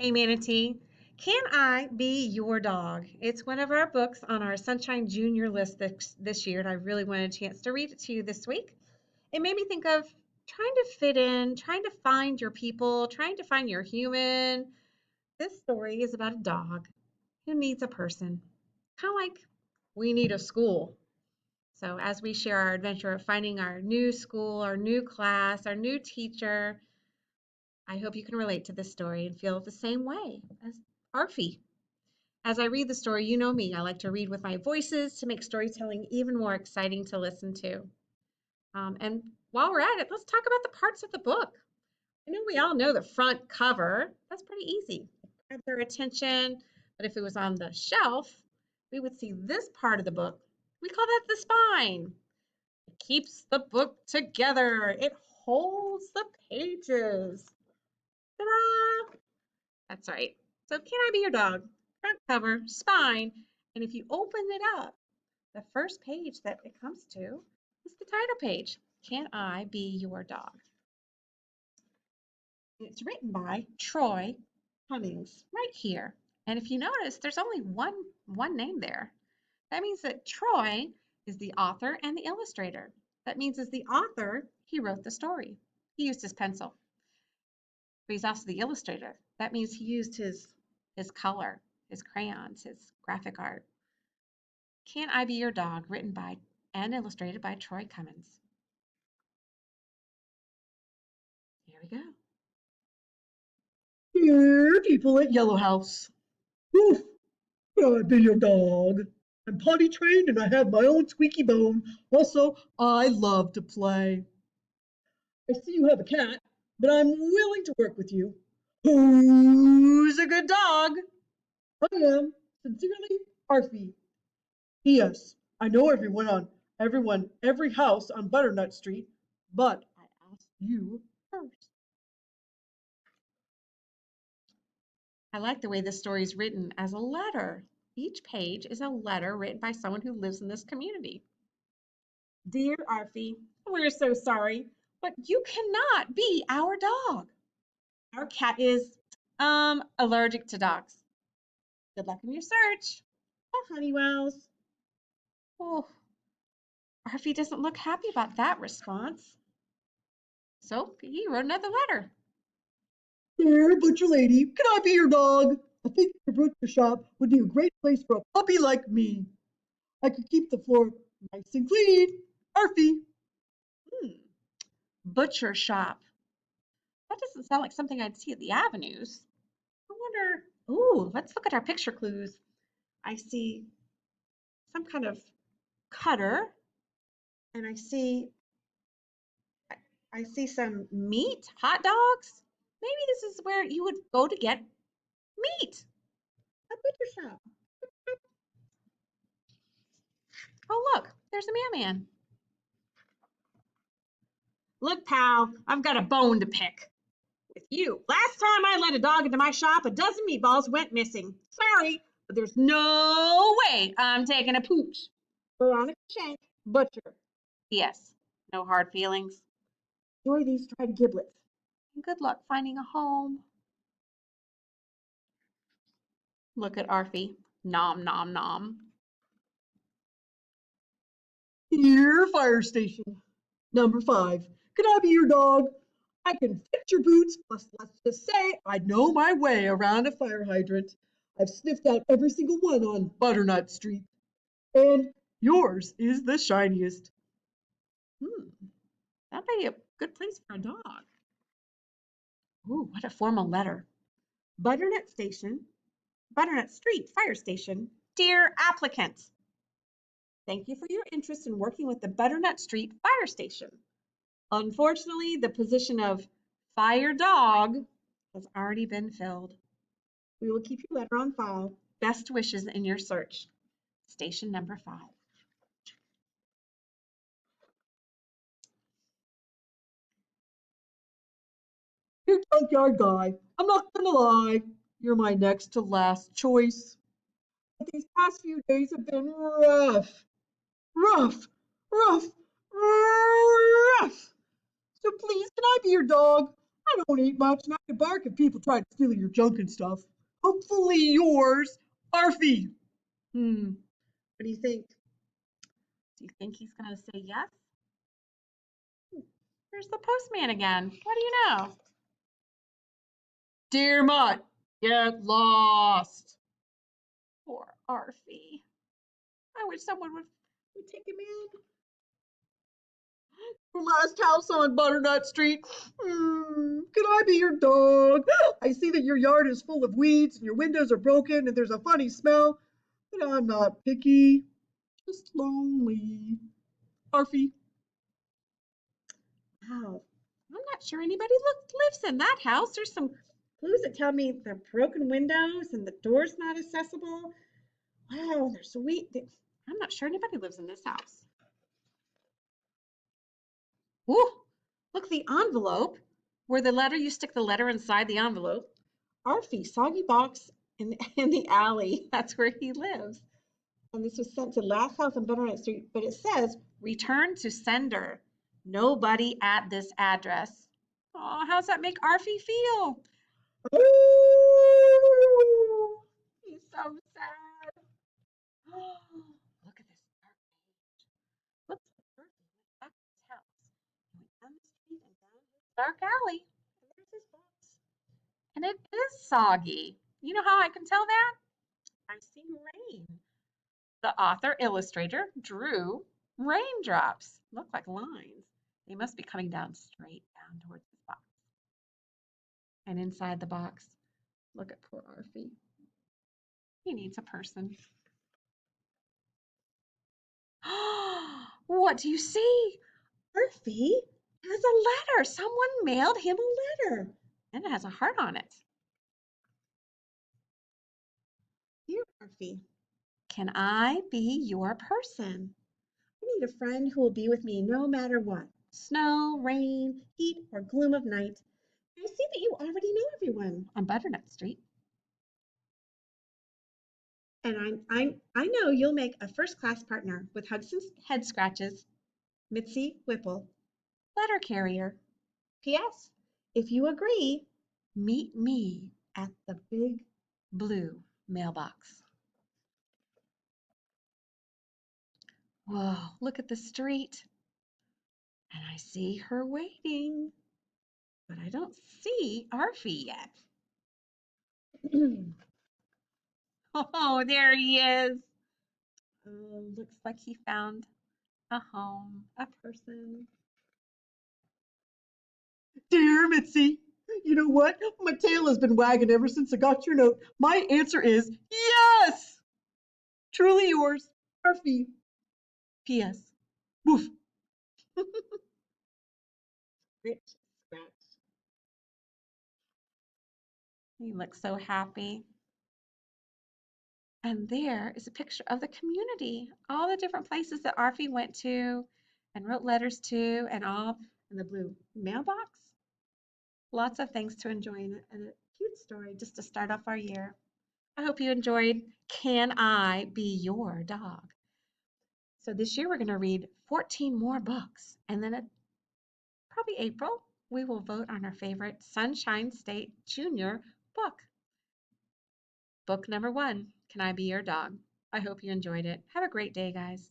Hey Manatee, Can I Be Your Dog? It's one of our books on our Sunshine Junior list this year, and I really wanted a chance to read it to you this week. It made me think of trying to fit in, trying to find your people, trying to find your human. This story is about a dog who needs a person, kind of like we need a school. So, as we share our adventure of finding our new school, our new class, our new teacher, I hope you can relate to this story and feel the same way as Arfie. As I read the story, you know me, I like to read with my voices to make storytelling even more exciting to listen to. And while we're at it, let's talk about the parts of the book. I know we all know the front cover. That's pretty easy. Grab their attention. But if it was on the shelf, we would see this part of the book. We call that the spine. It keeps the book together. It holds the pages. Ta-da! That's right. So Can I Be Your Dog? Front cover, spine, and if you open it up, the first page that it comes to is the title page. Can I Be Your Dog? It's written by Troy Cummings right here. And if you notice, there's only one name there. That means that Troy is the author and the illustrator. That means as the author, he wrote the story. He used his pencil. But he's also the illustrator. That means he used his color, his crayons, his graphic art. Can I Be Your Dog? Written by and illustrated by Troy Cummins. Here we go. Dear people at Yellow House. Woof! I've been your dog. I'm potty trained and I have my own squeaky bone. Also, I love to play. I see you have a cat, but I'm willing to work with you. Who's a good dog? I am. Sincerely, Arfie. P.S. I know every house on Butternut Street, but I asked you first. I like the way this story is written as a letter. Each page is a letter written by someone who lives in this community. Dear Arfie, we're so sorry, but you cannot be our dog. Our cat is allergic to dogs. Good luck in your search. Oh, Honeywells. Oh, Arfie doesn't look happy about that response. So he wrote another letter. Dear butcher lady, can I be your dog? I think your butcher shop would be a great place for a puppy like me. I could keep the floor nice and clean. Arfie. Hmm, butcher shop. That doesn't sound like something I'd see at the avenues. I wonder, ooh, let's look at our picture clues. I see some kind of cutter and I see some meat, hot dogs. Maybe this is where you would go to get meat. A butcher shop. Oh, look, there's a mailman. Look, pal, I've got a bone to pick with you. Last time I let a dog into my shop, a dozen meatballs went missing. Sorry, but there's no way I'm taking a pooch. Veronica Shank, butcher. Yes, no hard feelings. Enjoy these dried giblets. And good luck finding a home. Look at Arfie. Nom, nom, nom. Dear fire station. Number 5. Can I be your dog? I can fix your boots, plus let's just say I know my way around a fire hydrant. I've sniffed out every single one on Butternut Street. And yours is the shiniest. That'd be a good place for a dog. Ooh, what a formal letter. Butternut Station, Butternut Street Fire Station. Dear applicant, thank you for your interest in working with the Butternut Street Fire Station. Unfortunately, the position of fire dog has already been filled. We will keep your letter on file. Best wishes in your search. Station number 5. Dear junkyard guy, I'm not gonna lie. You're my next to last choice. But these past few days have been rough. Rough, rough, rough. So please, can I be your dog? I don't eat much and I can bark if people try to steal your junk and stuff. Hopefully yours, Arfie. What do you think? Do you think he's going to say yes? There's the postman again. What do you know? Dear Mutt, get lost. Poor Arfie. I wish someone would take him in. Your last house on Butternut Street. Can I be your dog? I see that your yard is full of weeds and your windows are broken and there's a funny smell, but I'm not picky, just lonely. Arfie. Wow. I'm not sure anybody lives in that house. There's some clues that tell me the broken windows and the door's not accessible. Wow, there's sweet. I'm not sure anybody lives in this house. Ooh, look, the envelope. Where the letter, you stick the letter inside the envelope. Arfie, soggy box in the alley. That's where he lives. And this was sent to last house on Butternut Street, but it says, return to sender. Nobody at this address. Oh, how's that make Arfie feel? Oh, He's so sad. Oh, look at this dark page. Looks like Arfie went back to his house. He went down the street and down this dark alley. And there's his box. And it is soggy. You know how I can tell that? I see rain. The author illustrator drew raindrops. Look like lines. They must be coming down straight down towards the box. And inside the box, look at poor Arfie. He needs a person. What do you see? Arfie has a letter. Someone mailed him a letter. And it has a heart on it. Dear Arfie, can I be your person? I need a friend who will be with me no matter what. Snow, rain, heat, or gloom of night. I see that you already know everyone on Butternut Street. And I know you'll make a first-class partner with Hugson's Head Scratches, Mitzi Whipple, letter carrier. P.S. If you agree, meet me at the big blue mailbox. Whoa, look at the street. And I see her waiting, but I don't see Arfie yet. Oh, there he is. Oh, looks like he found a home, a person. dear Mitzi, you know what? My tail has been wagging ever since I got your note. My answer is yes! Truly yours, Arfie. P.S. Woof. Rich Scratch. He looks so happy. And there is a picture of the community, all the different places that Arfie went to and wrote letters to, and all in the blue mailbox. Lots of things to enjoy and a cute story just to start off our year. I hope you enjoyed Can I Be Your Dog? So this year we're going to read 14 more books, and then probably April, we will vote on our favorite Sunshine State Junior book. Book number 1, Can I Be Your Dog? I hope you enjoyed it. Have a great day, guys.